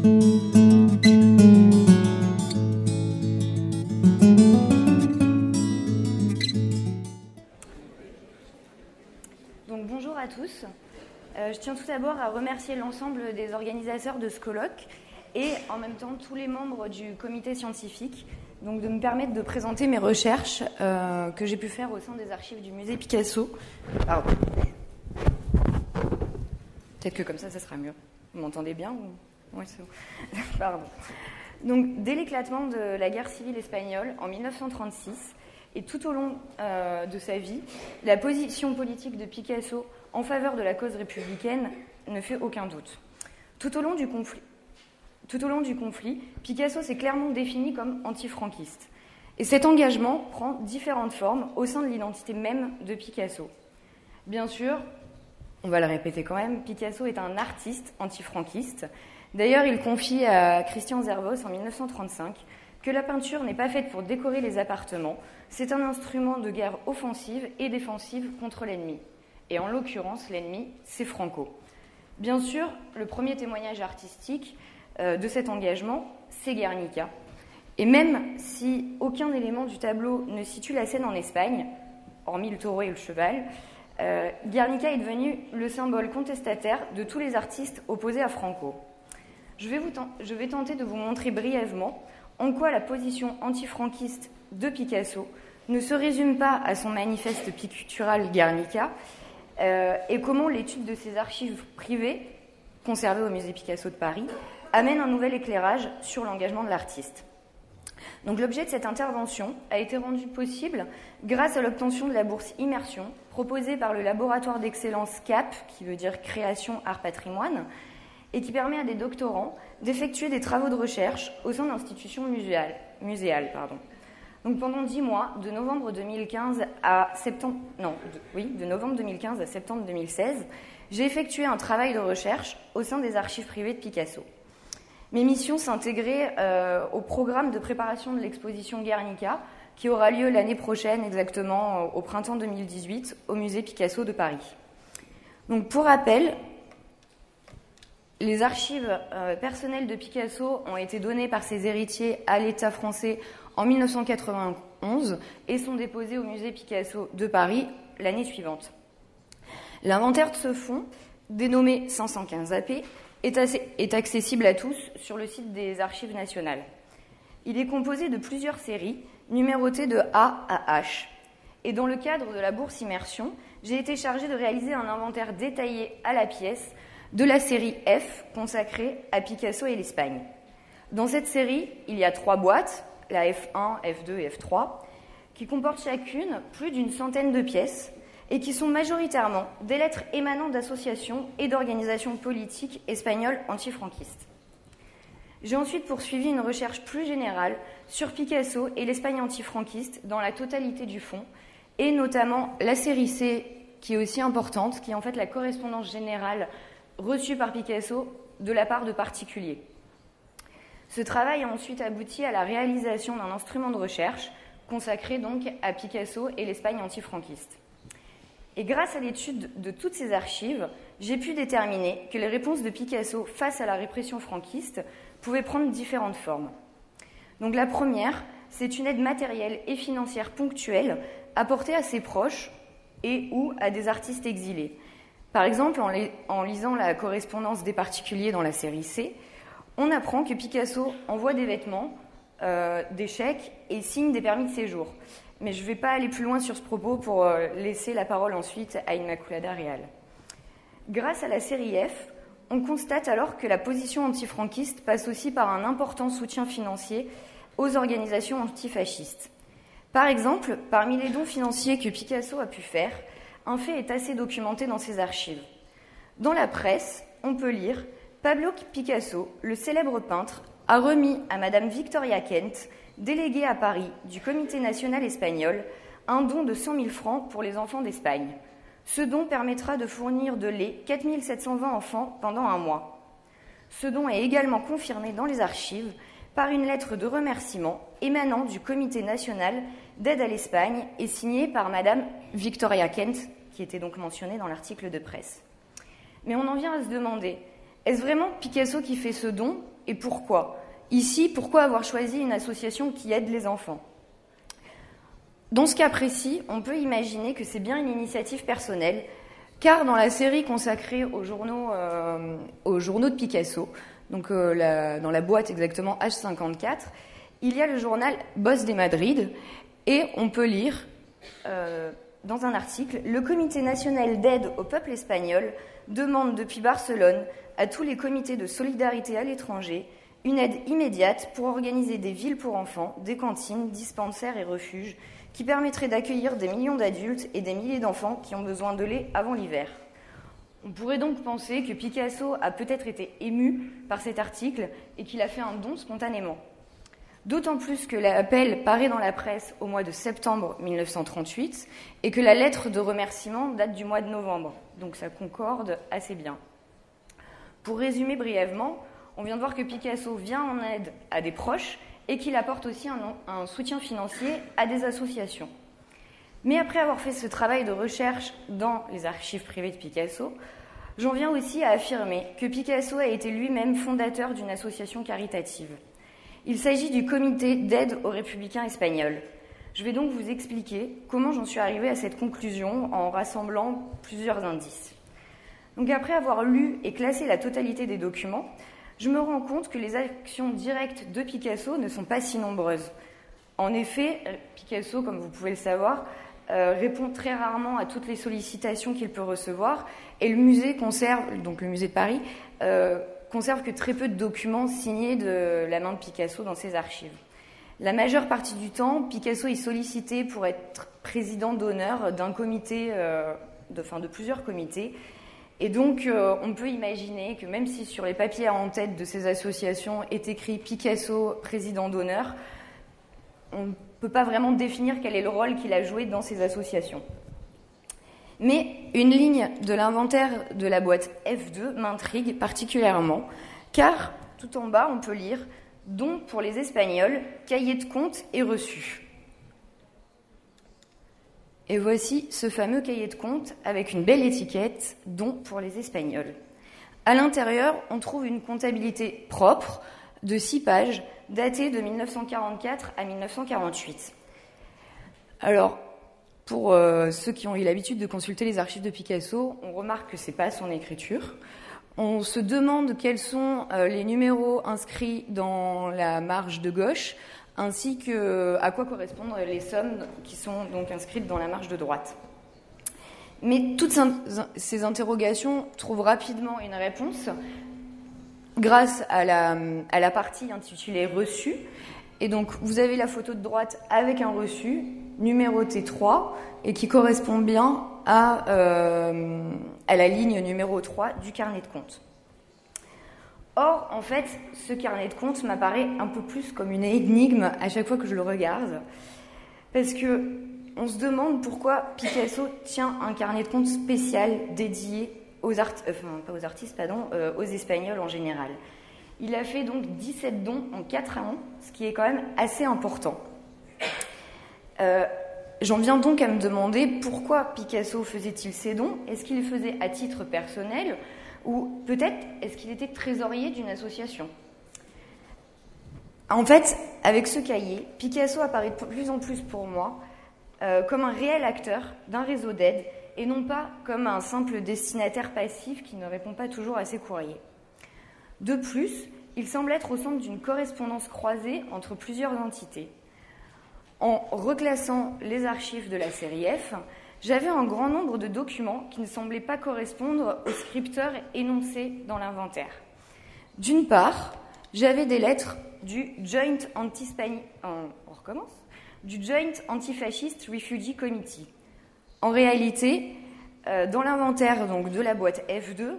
Donc bonjour à tous. Je tiens tout d'abord à remercier l'ensemble des organisateurs de ce colloque et en même temps tous les membres du comité scientifique donc de me permettre de présenter mes recherches que j'ai pu faire au sein des archives du musée Picasso. Pardon. Peut-être que comme ça sera mieux. Vous m'entendez bien ou... Oui, c'est bon. Pardon. Donc, dès l'éclatement de la guerre civile espagnole en 1936 et tout au long de sa vie, la position politique de Picasso en faveur de la cause républicaine ne fait aucun doute. Tout au long du conflit, Picasso s'est clairement défini comme anti-franquiste. Et cet engagement prend différentes formes au sein de l'identité même de Picasso. Bien sûr, on va le répéter quand même, Picasso est un artiste anti-franquiste. D'ailleurs, il confie à Christian Zervos en 1935 que la peinture n'est pas faite pour décorer les appartements, c'est un instrument de guerre offensive et défensive contre l'ennemi. Et en l'occurrence, l'ennemi, c'est Franco. Bien sûr, le premier témoignage artistique de cet engagement, c'est Guernica. Et même si aucun élément du tableau ne situe la scène en Espagne, hormis le taureau et le cheval, Guernica est devenu le symbole contestataire de tous les artistes opposés à Franco. Je vais tenter de vous montrer brièvement en quoi la position anti-franquiste de Picasso ne se résume pas à son manifeste pictural Guernica et comment l'étude de ses archives privées, conservées au musée Picasso de Paris, amène un nouvel éclairage sur l'engagement de l'artiste. Donc, l'objet de cette intervention a été rendu possible grâce à l'obtention de la bourse Immersion proposée par le laboratoire d'excellence CAP, qui veut dire Création Art Patrimoine, et qui permet à des doctorants d'effectuer des travaux de recherche au sein d'institutions muséales. Donc pendant 10 mois, de novembre 2015 à septembre 2016, j'ai effectué un travail de recherche au sein des archives privées de Picasso. Mes missions s'intégraient au programme de préparation de l'exposition Guernica, qui aura lieu l'année prochaine, exactement au printemps 2018, au musée Picasso de Paris. Donc pour rappel, les archives personnelles de Picasso ont été données par ses héritiers à l'État français en 1991 et sont déposées au musée Picasso de Paris l'année suivante. L'inventaire de ce fonds, dénommé 515 AP, est accessible à tous sur le site des Archives nationales. Il est composé de plusieurs séries, numérotées de A à H. Et dans le cadre de la bourse Immersion, j'ai été chargée de réaliser un inventaire détaillé à la pièce de la série F, consacrée à Picasso et l'Espagne. Dans cette série, il y a 3 boîtes, la F1, F2 et F3, qui comportent chacune plus d'une centaine de pièces et qui sont majoritairement des lettres émanant d'associations et d'organisations politiques espagnoles antifranquistes. J'ai ensuite poursuivi une recherche plus générale sur Picasso et l'Espagne antifranquiste dans la totalité du fonds, et notamment la série C, qui est aussi importante, qui est en fait la correspondance générale reçue par Picasso de la part de particuliers. Ce travail a ensuite abouti à la réalisation d'un instrument de recherche consacré donc à Picasso et l'Espagne antifranquiste. Et grâce à l'étude de toutes ces archives, j'ai pu déterminer que les réponses de Picasso face à la répression franquiste pouvaient prendre différentes formes. Donc la première, c'est une aide matérielle et financière ponctuelle apportée à ses proches et ou à des artistes exilés. Par exemple, en lisant la correspondance des particuliers dans la série C, on apprend que Picasso envoie des vêtements, des chèques et signe des permis de séjour. Mais je ne vais pas aller plus loin sur ce propos pour laisser la parole ensuite à Immaculada Real. Grâce à la série F, on constate alors que la position antifranquiste passe aussi par un important soutien financier aux organisations antifascistes. Par exemple, parmi les dons financiers que Picasso a pu faire, un fait est assez documenté dans ses archives. Dans la presse, on peut lire « Pablo Picasso, le célèbre peintre, a remis à Madame Victoria Kent, déléguée à Paris du Comité national espagnol, un don de 100 000 francs pour les enfants d'Espagne. Ce don permettra de fournir de lait 4 720 enfants pendant un mois. Ce don est également confirmé dans les archives par une lettre de remerciement émanant du Comité national d'aide à l'Espagne et signée par Madame Victoria Kent, qui était donc mentionnée dans l'article de presse. Mais on en vient à se demander, est-ce vraiment Picasso qui fait ce don et pourquoi? Ici, pourquoi avoir choisi une association qui aide les enfants? Dans ce cas précis, on peut imaginer que c'est bien une initiative personnelle, car dans la série consacrée aux journaux de Picasso, donc dans la boîte exactement H54, il y a le journal Voz de Madrid, et on peut lire dans un article « Le Comité national d'aide au peuple espagnol demande depuis Barcelone à tous les comités de solidarité à l'étranger une aide immédiate pour organiser des villes pour enfants, des cantines, dispensaires et refuges qui permettraient d'accueillir des millions d'adultes et des milliers d'enfants qui ont besoin de lait avant l'hiver. » On pourrait donc penser que Picasso a peut-être été ému par cet article et qu'il a fait un don spontanément. D'autant plus que l'appel paraît dans la presse au mois de septembre 1938 et que la lettre de remerciement date du mois de novembre. Donc ça concorde assez bien. Pour résumer brièvement, on vient de voir que Picasso vient en aide à des proches et qu'il apporte aussi un soutien financier à des associations. Mais après avoir fait ce travail de recherche dans les archives privées de Picasso, j'en viens aussi à affirmer que Picasso a été lui-même fondateur d'une association caritative. Il s'agit du Comité d'aide aux républicains espagnols. Je vais donc vous expliquer comment j'en suis arrivée à cette conclusion en rassemblant plusieurs indices. Donc après avoir lu et classé la totalité des documents, je me rends compte que les actions directes de Picasso ne sont pas si nombreuses. En effet, Picasso, comme vous pouvez le savoir, répond très rarement à toutes les sollicitations qu'il peut recevoir, et le musée conserve, donc le musée de Paris, conserve que très peu de documents signés de la main de Picasso dans ses archives. La majeure partie du temps, Picasso est sollicité pour être président d'honneur d'un comité, de plusieurs comités. Et donc, on peut imaginer que même si sur les papiers en tête de ces associations est écrit Picasso, président d'honneur, on ne peut pas vraiment définir quel est le rôle qu'il a joué dans ces associations. Mais une ligne de l'inventaire de la boîte F2 m'intrigue particulièrement, car tout en bas, on peut lire « Dons pour les Espagnols, cahier de compte et reçu ». Et voici ce fameux cahier de compte avec une belle étiquette « Dons pour les Espagnols ». À l'intérieur, on trouve une comptabilité propre de 6 pages, datée de 1944 à 1948. Alors, pour ceux qui ont eu l'habitude de consulter les archives de Picasso, on remarque que ce n'est pas son écriture. On se demande quels sont les numéros inscrits dans la marge de gauche, ainsi que à quoi correspondent les sommes qui sont donc inscrites dans la marge de droite. Mais toutes ces interrogations trouvent rapidement une réponse grâce à la partie intitulée « Reçu ». Et donc, vous avez la photo de droite avec un reçu, numéroté 3, et qui correspond bien à la ligne numéro 3 du carnet de compte. Or, en fait, ce carnet de compte m'apparaît un peu plus comme une énigme à chaque fois que je le regarde, parce que on se demande pourquoi Picasso tient un carnet de compte spécial dédié aux Espagnols en général. Il a fait donc 17 dons en 4 ans, ce qui est quand même assez important. J'en viens donc à me demander pourquoi Picasso faisait-il ces dons? Est-ce qu'il les faisait à titre personnel ou peut-être est-ce qu'il était trésorier d'une association? En fait, avec ce cahier, Picasso apparaît de plus en plus pour moi comme un réel acteur d'un réseau d'aide et non pas comme un simple destinataire passif qui ne répond pas toujours à ses courriers. De plus, il semble être au centre d'une correspondance croisée entre plusieurs entités. En reclassant les archives de la série F, j'avais un grand nombre de documents qui ne semblaient pas correspondre aux scripteurs énoncés dans l'inventaire. D'une part, j'avais des lettres du Joint Anti-Fascist Refugee Committee. En réalité, dans l'inventaire donc, de la boîte F2,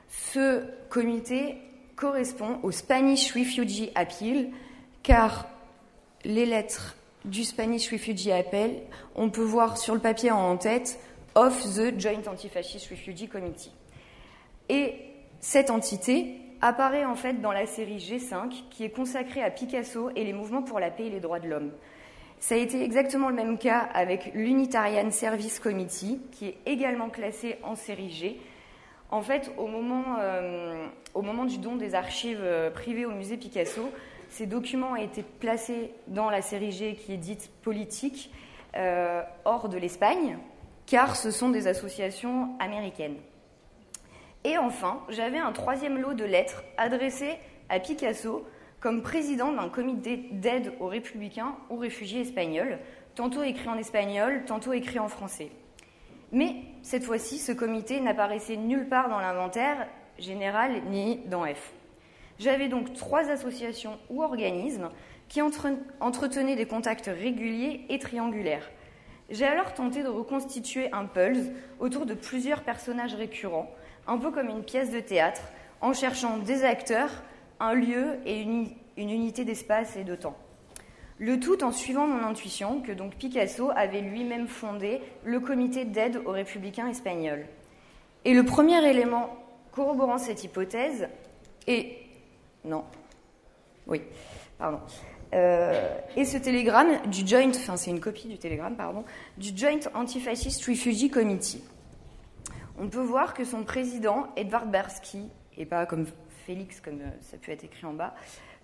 ce comité correspond au Spanish Refugee Appeal, car les lettres du Spanish Refugee Appeal, on peut voir sur le papier en tête « of the Joint Anti-Fascist Refugee Committee ». Et cette entité apparaît en fait dans la série G5, qui est consacrée à Picasso et les mouvements pour la paix et les droits de l'homme. Ça a été exactement le même cas avec l'Unitarian Service Committee, qui est également classé en série G. En fait, au moment moment du don des archives privées au musée Picasso, ces documents ont été placés dans la série G qui est dite politique, hors de l'Espagne, car ce sont des associations américaines. Et enfin, j'avais un troisième lot de lettres adressées à Picasso comme président d'un comité d'aide aux républicains ou réfugiés espagnols, tantôt écrit en espagnol, tantôt écrit en français. Mais cette fois-ci, ce comité n'apparaissait nulle part dans l'inventaire général ni dans F. J'avais donc 3 associations ou organismes qui entretenaient des contacts réguliers et triangulaires. J'ai alors tenté de reconstituer un puzzle autour de plusieurs personnages récurrents, un peu comme une pièce de théâtre, en cherchant des acteurs, un lieu et une unité d'espace et de temps. Le tout en suivant mon intuition que donc Picasso avait lui-même fondé le comité d'aide aux républicains espagnols. Et le premier élément corroborant cette hypothèse est... Non. Oui, pardon. Et ce télégramme du Joint... Enfin, c'est une copie du télégramme, pardon, du Joint Anti-Fascist Refugee Committee. On peut voir que son président, Edvard Barsky, et pas comme Félix, comme ça peut être écrit en bas,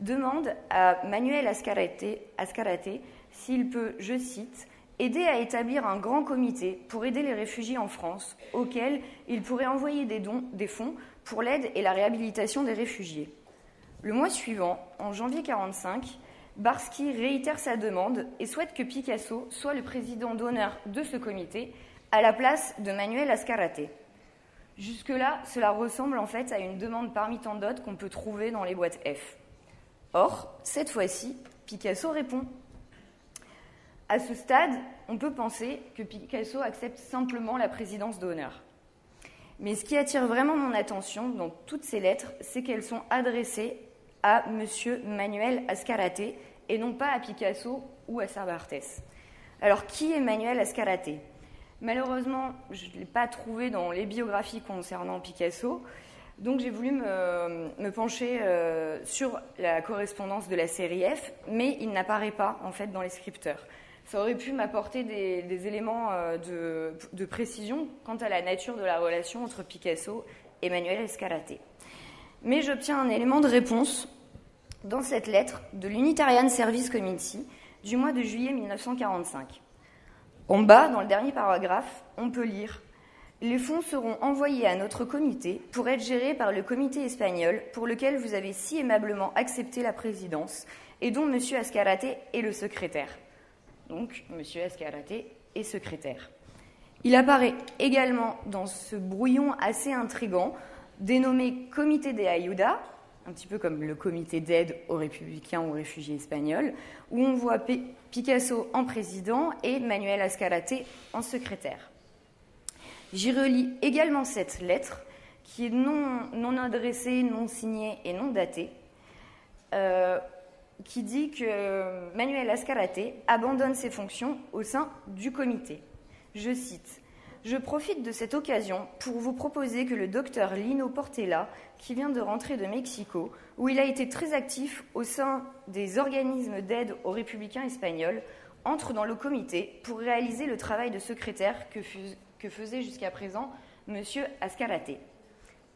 demande à Manuel Azcárate s'il peut, je cite, aider à établir un grand comité pour aider les réfugiés en France, auquel il pourrait envoyer des fonds pour l'aide et la réhabilitation des réfugiés. Le mois suivant, en janvier 1945, Barsky réitère sa demande et souhaite que Picasso soit le président d'honneur de ce comité à la place de Manuel Azcárate. Jusque-là, cela ressemble en fait à une demande parmi tant d'autres qu'on peut trouver dans les boîtes F. Or, cette fois-ci, Picasso répond. À ce stade, on peut penser que Picasso accepte simplement la présidence d'honneur. Mais ce qui attire vraiment mon attention dans toutes ces lettres, c'est qu'elles sont adressées à M. Manuel Azcárate et non pas à Picasso ou à Cervantes. Alors, qui est Manuel Azcárate ? Malheureusement, je ne l'ai pas trouvé dans les biographies concernant Picasso, donc j'ai voulu me pencher sur la correspondance de la série F, mais il n'apparaît pas en fait dans les scripteurs. Ça aurait pu m'apporter des éléments de précision quant à la nature de la relation entre Picasso et Manuel Azcárate. Mais j'obtiens un élément de réponse dans cette lettre de l'Unitarian Service Committee du mois de juillet 1945. En bas, dans le dernier paragraphe, on peut lire « Les fonds seront envoyés à notre comité pour être gérés par le comité espagnol pour lequel vous avez si aimablement accepté la présidence et dont M. Azcárate est le secrétaire. » Donc, M. Azcárate est secrétaire. Il apparaît également dans ce brouillon assez intrigant, dénommé Comité de Ayuda, un petit peu comme le comité d'aide aux républicains ou aux réfugiés espagnols, où on voit Picasso en président et Manuel Azcárate en secrétaire. J'y relis également cette lettre, qui est non adressée, non signée et non datée, qui dit que Manuel Azcárate abandonne ses fonctions au sein du comité. Je cite « Je profite de cette occasion pour vous proposer que le docteur Lino Portela, qui vient de rentrer de Mexico, où il a été très actif au sein des organismes d'aide aux républicains espagnols, entre dans le comité pour réaliser le travail de secrétaire que faisait jusqu'à présent M. Azcárate. »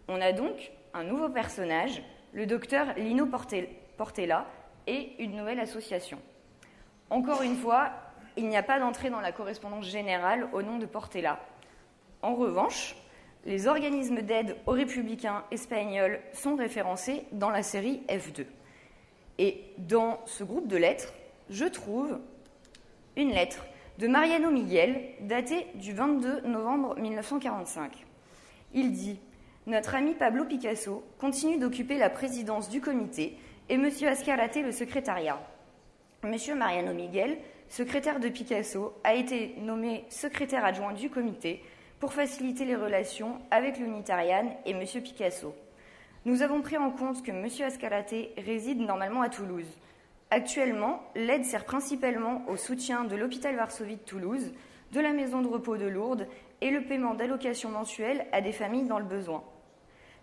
On a donc un nouveau personnage, le docteur Lino Portela, et une nouvelle association. Encore une fois, il n'y a pas d'entrée dans la correspondance générale au nom de Portela. En revanche, les organismes d'aide aux républicains espagnols sont référencés dans la série F2. Et dans ce groupe de lettres, je trouve une lettre de Mariano Miguel, datée du 22 novembre 1945. Il dit « Notre ami Pablo Picasso continue d'occuper la présidence du comité et M. Azcárate le secrétariat. M. Mariano Miguel, secrétaire de Picasso, a été nommé secrétaire adjoint du comité pour faciliter les relations avec l'Unitarian et M. Picasso. Nous avons pris en compte que M. Azcárate réside normalement à Toulouse. Actuellement, l'aide sert principalement au soutien de l'hôpital Varsovie de Toulouse, de la maison de repos de Lourdes et le paiement d'allocations mensuelles à des familles dans le besoin.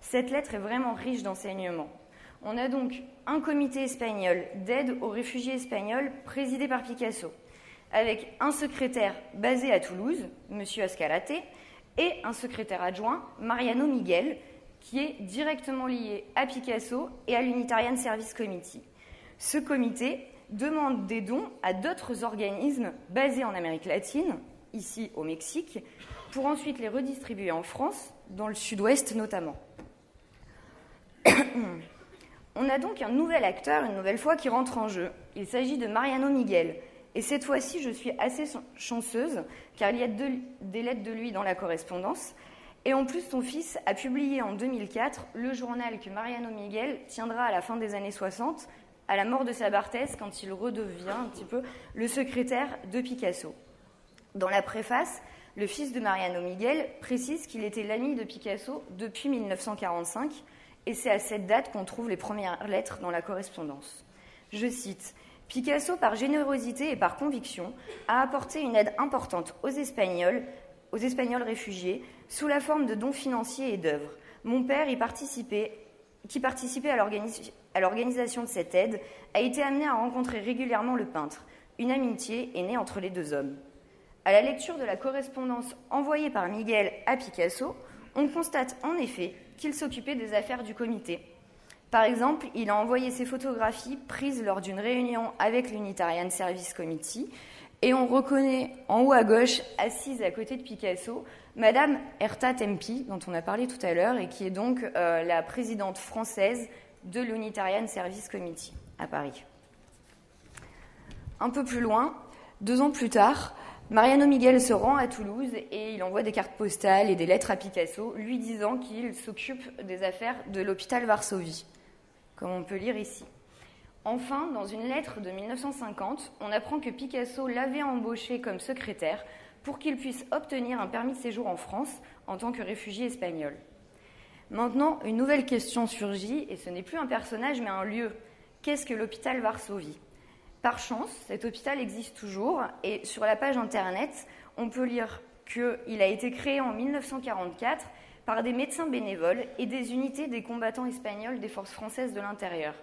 Cette lettre est vraiment riche d'enseignements. On a donc un comité espagnol d'aide aux réfugiés espagnols présidé par Picasso, avec un secrétaire basé à Toulouse, M. Azcárate, et un secrétaire adjoint, Mariano Miguel, qui est directement lié à Picasso et à l'Unitarian Service Committee. Ce comité demande des dons à d'autres organismes basés en Amérique latine, ici au Mexique, pour ensuite les redistribuer en France, dans le sud-ouest notamment. On a donc un nouvel acteur, une nouvelle fois, qui rentre en jeu. Il s'agit de Mariano Miguel. Et cette fois-ci, je suis assez chanceuse, car il y a des lettres de lui dans la correspondance. Et en plus, son fils a publié en 2004 le journal que Mariano Miguel tiendra à la fin des années 60, à la mort de sa Barthès, quand il redevient un petit peu le secrétaire de Picasso. Dans la préface, le fils de Mariano Miguel précise qu'il était l'ami de Picasso depuis 1945, et c'est à cette date qu'on trouve les premières lettres dans la correspondance. Je cite « Picasso, par générosité et par conviction, a apporté une aide importante aux Espagnols réfugiés, sous la forme de dons financiers et d'œuvres. Mon père, qui participait à l'organisation de cette aide, a été amené à rencontrer régulièrement le peintre. Une amitié est née entre les deux hommes. » À la lecture de la correspondance envoyée par Miguel à Picasso, on constate en effet qu'il s'occupait des affaires du comité. Par exemple, il a envoyé ses photographies prises lors d'une réunion avec l'Unitarian Service Committee, et on reconnaît en haut à gauche, assise à côté de Picasso, Madame Herta Tempi, dont on a parlé tout à l'heure, et qui est donc la présidente française de l'Unitarian Service Committee à Paris. Un peu plus loin, 2 ans plus tard, Mariano Miguel se rend à Toulouse et il envoie des cartes postales et des lettres à Picasso, lui disant qu'il s'occupe des affaires de l'hôpital Varsovie, comme on peut lire ici. Enfin, dans une lettre de 1950, on apprend que Picasso l'avait embauché comme secrétaire pour qu'il puisse obtenir un permis de séjour en France en tant que réfugié espagnol. Maintenant, une nouvelle question surgit, et ce n'est plus un personnage mais un lieu. Qu'est-ce que l'hôpital Varsovie ? Par chance, cet hôpital existe toujours, et sur la page internet, on peut lire qu'il a été créé en 1944 par des médecins bénévoles et des unités des combattants espagnols des forces françaises de l'intérieur.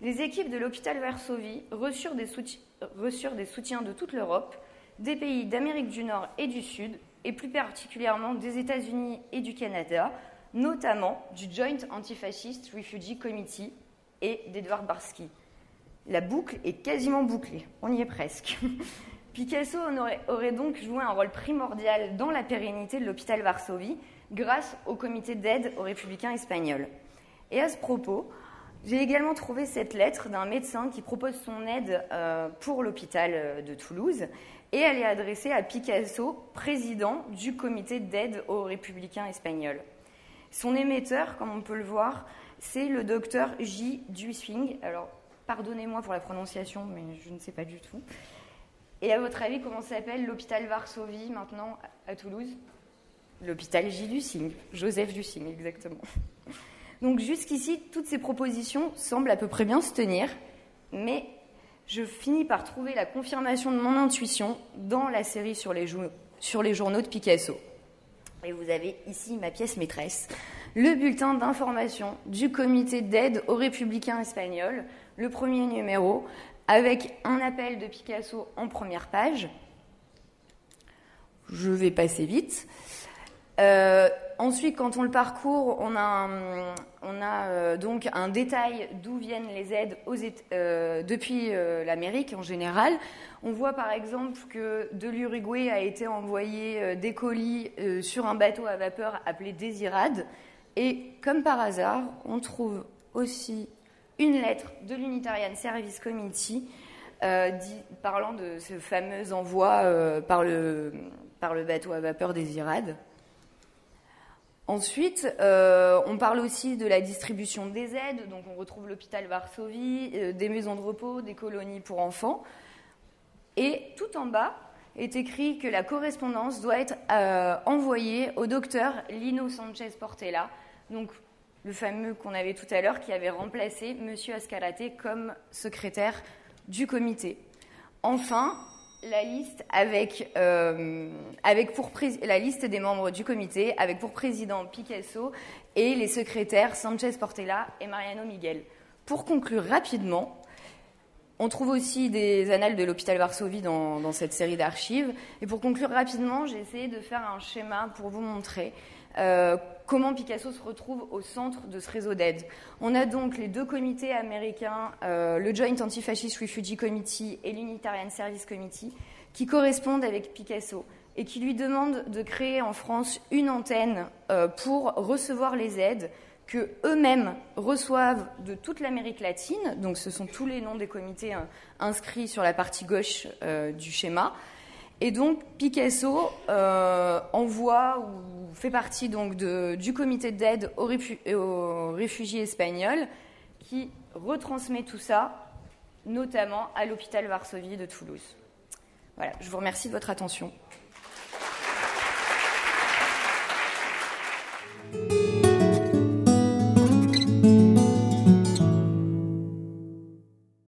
Les équipes de l'hôpital Varsovie reçurent des soutiens de toute l'Europe, des pays d'Amérique du Nord et du Sud, et plus particulièrement des États-Unis et du Canada, notamment du Joint Anti-Fascist Refugee Committee et d'Edward Barsky. La boucle est quasiment bouclée, on y est presque. Picasso aurait donc joué un rôle primordial dans la pérennité de l'hôpital Varsovie grâce au comité d'aide aux républicains espagnols. Et à ce propos, j'ai également trouvé cette lettre d'un médecin qui propose son aide pour l'hôpital de Toulouse, et elle est adressée à Picasso, président du comité d'aide aux républicains espagnols. Son émetteur, comme on peut le voir, c'est le docteur J. Duiswing. Alors, pardonnez-moi pour la prononciation, mais je ne sais pas du tout. Et à votre avis, comment s'appelle l'hôpital Varsovie maintenant à Toulouse ? L'hôpital J. Duiswing, Joseph Duiswing, exactement. Donc jusqu'ici, toutes ces propositions semblent à peu près bien se tenir, mais je finis par trouver la confirmation de mon intuition dans la série sur les journaux de Picasso. Et vous avez ici ma pièce maîtresse, le bulletin d'information du comité d'aide aux républicains espagnols, le premier numéro, avec un appel de Picasso en première page. Je vais passer vite. Ensuite, quand on le parcourt, on a donc un détail d'où viennent les aides depuis l'Amérique en général. On voit par exemple que de l'Uruguay a été envoyé des colis sur un bateau à vapeur appelé Désirade. Et comme par hasard, on trouve aussi une lettre de l'Unitarian Service Committee parlant de ce fameux envoi par le bateau à vapeur Désirade. Ensuite, on parle aussi de la distribution des aides. Donc on retrouve l'hôpital Varsovie, des maisons de repos, des colonies pour enfants. Et tout en bas est écrit que la correspondance doit être envoyée au docteur Lino Sanchez Portela, donc le fameux qu'on avait tout à l'heure qui avait remplacé M. Azcárate comme secrétaire du comité. Enfin, la liste la liste des membres du comité avec pour président Picasso et les secrétaires Sanchez Portela et Mariano Miguel. Pour conclure rapidement, on trouve aussi des annales de l'hôpital Varsovie dans cette série d'archives. Et pour conclure rapidement, j'ai essayé de faire un schéma pour vous montrer comment Picasso se retrouve au centre de ce réseau d'aide. On a donc les 2 comités américains, le Joint Anti-Fascist Refugee Committee et l'Unitarian Service Committee, qui correspondent avec Picasso et qui lui demandent de créer en France une antenne pour recevoir les aides que eux-mêmes reçoivent de toute l'Amérique latine. Donc ce sont tous les noms des comités inscrits sur la partie gauche du schéma. Et donc Picasso envoie ou fait partie donc du comité d'aide aux réfugiés espagnols qui retransmet tout ça, notamment à l'hôpital Varsovie de Toulouse. Voilà, je vous remercie de votre attention.